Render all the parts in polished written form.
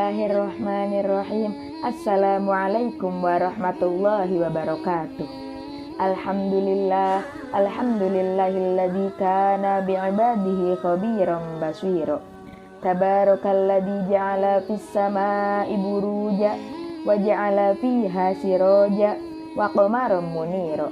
Bismillahirrahmanirrahim. Assalamualaikum warahmatullahi wabarakatuh. Alhamdulillahilladzi kana bi'ibadihi khabiran basira. Tabarakalladzi ja'ala fis samaa'i buruja wa ja'ala fiha siraja wa qamaran munira.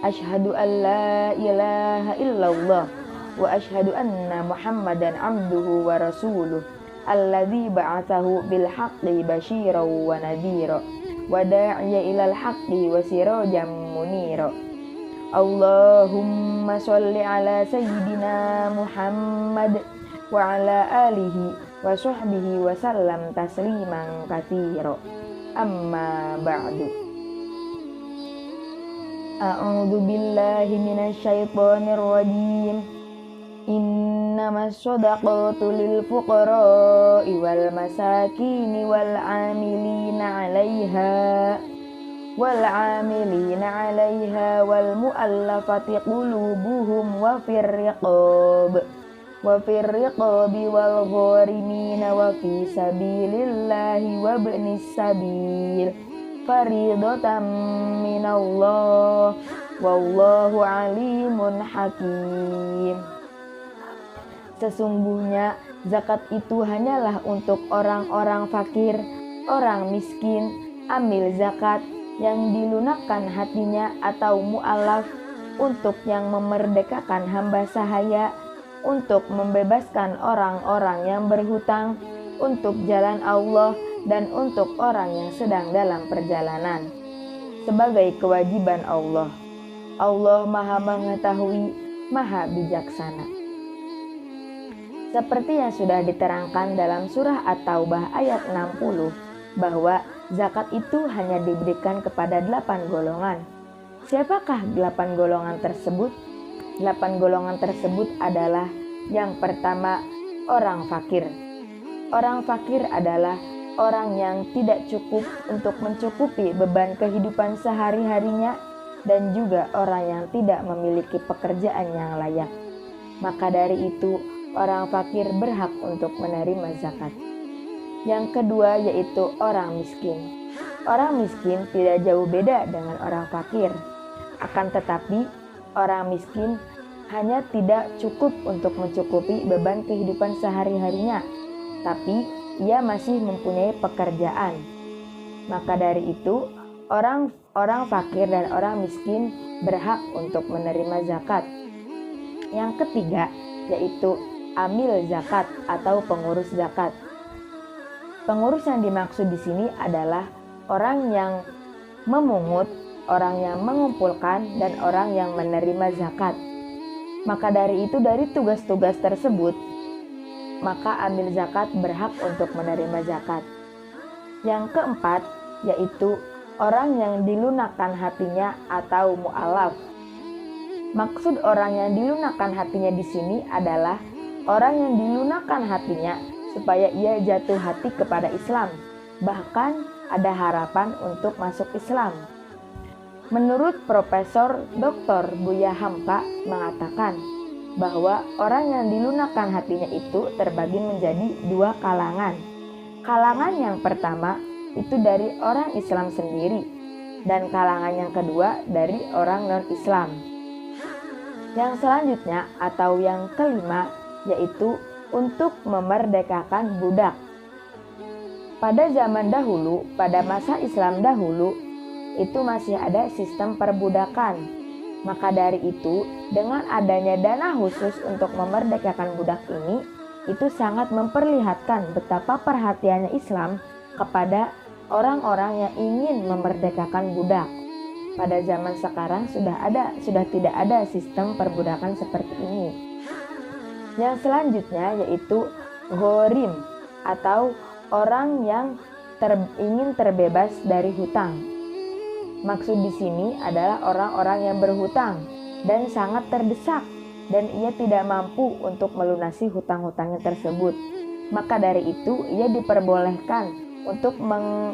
Asyhadu an la ilaha illallah wa asyhadu anna Muhammadan abduhu wa rasuluh. Alladzi ba'atsahu bil haqqi basyiran wa nadhira wa da'iya ilal haqqi wa sirajan munira. Allahumma sholli ala sayyidina Muhammad wa ala alihi wa sahbihi wa sallam tasliman katsira. Amma ba'du. A'udzu billahi minasy syaithanir rajim. Innamas shadaqatu lil fuqara'i wal masakini wal 'amilina 'alaiha wal mu'allafati qulubuhum wa fir riqabi wal gharimina wa fi sabilillahi wa ibnis sabil faridatan minallah wallahu alimun hakim. Sesungguhnya zakat itu hanyalah untuk orang-orang fakir, orang miskin. Ambil zakat yang dilunakkan hatinya atau mu'alaf, untuk yang memerdekakan hamba sahaya, untuk membebaskan orang-orang yang berhutang, untuk jalan Allah, dan untuk orang yang sedang dalam perjalanan. Sebagai kewajiban Allah. Allah Maha Mengetahui, Maha Bijaksana. Seperti yang sudah diterangkan dalam surah At-Taubah ayat 60, bahwa zakat itu hanya diberikan kepada 8 golongan. Siapakah 8 golongan tersebut? 8 golongan tersebut adalah: yang pertama, orang fakir. Orang fakir adalah orang yang tidak cukup untuk mencukupi beban kehidupan sehari-harinya, dan juga orang yang tidak memiliki pekerjaan yang layak. Maka dari itu, orang fakir berhak untuk menerima zakat. Yang kedua yaitu orang miskin. Orang miskin tidak jauh beda dengan orang fakir. Akan tetapi, orang miskin hanya tidak cukup untuk mencukupi beban kehidupan sehari-harinya, tapi ia masih mempunyai pekerjaan. Maka dari itu, orang fakir dan orang miskin berhak untuk menerima zakat. Yang ketiga yaitu amil zakat atau pengurus zakat. Pengurus yang dimaksud di sini adalah orang yang memungut, orang yang mengumpulkan, dan orang yang menerima zakat. Maka dari itu, dari tugas-tugas tersebut, maka amil zakat berhak untuk menerima zakat. Yang keempat yaitu orang yang dilunakkan hatinya atau mu'alaf. Maksud orang yang dilunakkan hatinya di sini adalah orang yang dilunakkan hatinya supaya ia jatuh hati kepada Islam, bahkan ada harapan untuk masuk Islam. Menurut Profesor Dr. Buya Hamka mengatakan bahwa orang yang dilunakkan hatinya itu terbagi menjadi 2 kalangan. Kalangan yang pertama itu dari orang Islam sendiri, dan kalangan yang kedua dari orang non-Islam. Yang selanjutnya atau yang kelima yaitu untuk memerdekakan budak. Pada zaman dahulu, pada masa Islam dahulu, itu masih ada sistem perbudakan. Maka dari itu, dengan adanya dana khusus untuk memerdekakan budak ini, itu sangat memperlihatkan betapa perhatiannya Islam kepada orang-orang yang ingin memerdekakan budak. Pada zaman sekarang sudah tidak ada sistem perbudakan seperti ini. Yang selanjutnya yaitu ghorim atau orang yang ingin terbebas dari hutang. Maksud di sini adalah orang-orang yang berhutang dan sangat terdesak dan ia tidak mampu untuk melunasi hutang-hutangnya tersebut. Maka dari itu ia diperbolehkan untuk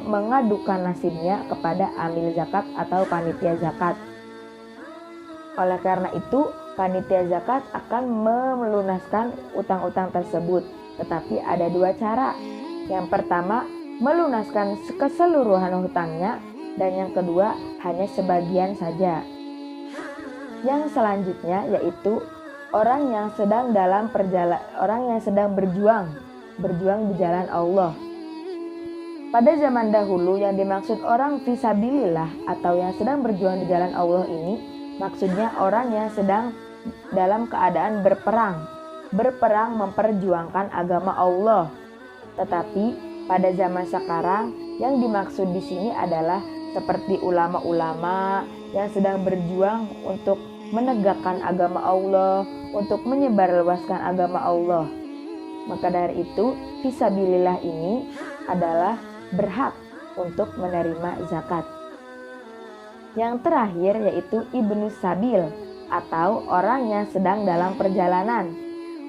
mengadukan nasibnya kepada amil zakat atau panitia zakat. Oleh karena itu, panitia zakat akan melunaskan utang-utang tersebut. Tetapi ada 2 cara. Yang pertama, melunaskan keseluruhan hutangnya, dan yang kedua, hanya sebagian saja. Yang selanjutnya yaitu orang yang sedang berjuang di jalan Allah. Pada zaman dahulu yang dimaksud orang fisabilillah atau yang sedang berjuang di jalan Allah ini maksudnya orang yang sedang dalam keadaan berperang memperjuangkan agama Allah. Tetapi pada zaman sekarang yang dimaksud di sini adalah seperti ulama-ulama yang sedang berjuang untuk menegakkan agama Allah, untuk menyebarluaskan agama Allah. Maka dari itu, fisabilillah ini adalah berhak untuk menerima zakat. Yang terakhir yaitu ibnu sabil atau orang yang sedang dalam perjalanan.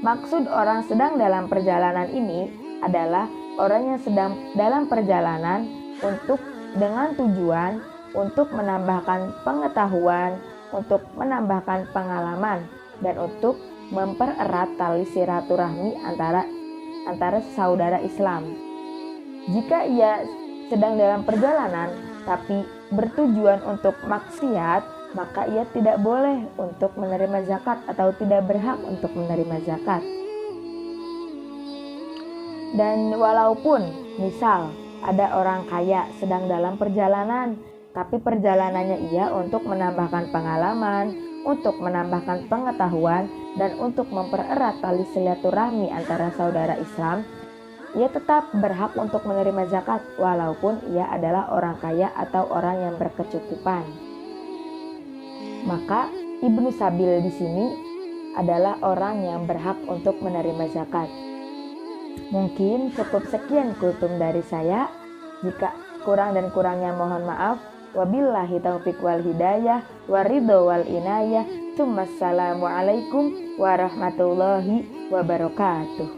Maksud orang sedang dalam perjalanan ini adalah orang yang sedang dalam perjalanan dengan tujuan untuk menambahkan pengetahuan, untuk menambahkan pengalaman, dan untuk mempererat tali silaturahmi antara saudara Islam. Jika ia sedang dalam perjalanan tapi bertujuan untuk maksiat, maka ia tidak boleh untuk menerima zakat atau tidak berhak untuk menerima zakat. Dan walaupun misal ada orang kaya sedang dalam perjalanan, tapi perjalanannya ia untuk menambahkan pengalaman, untuk menambahkan pengetahuan, dan untuk mempererat tali silaturahmi antara saudara Islam, ia tetap berhak untuk menerima zakat walaupun ia adalah orang kaya atau orang yang berkecukupan. Maka ibnu sabil di sini adalah orang yang berhak untuk menerima zakat. Mungkin cukup sekian kultum dari saya. Jika kurang dan kurangnya mohon maaf. Wabillahi taufiq wal hidayah waridho wal inayah. Assalamualaikum warahmatullahi wabarakatuh.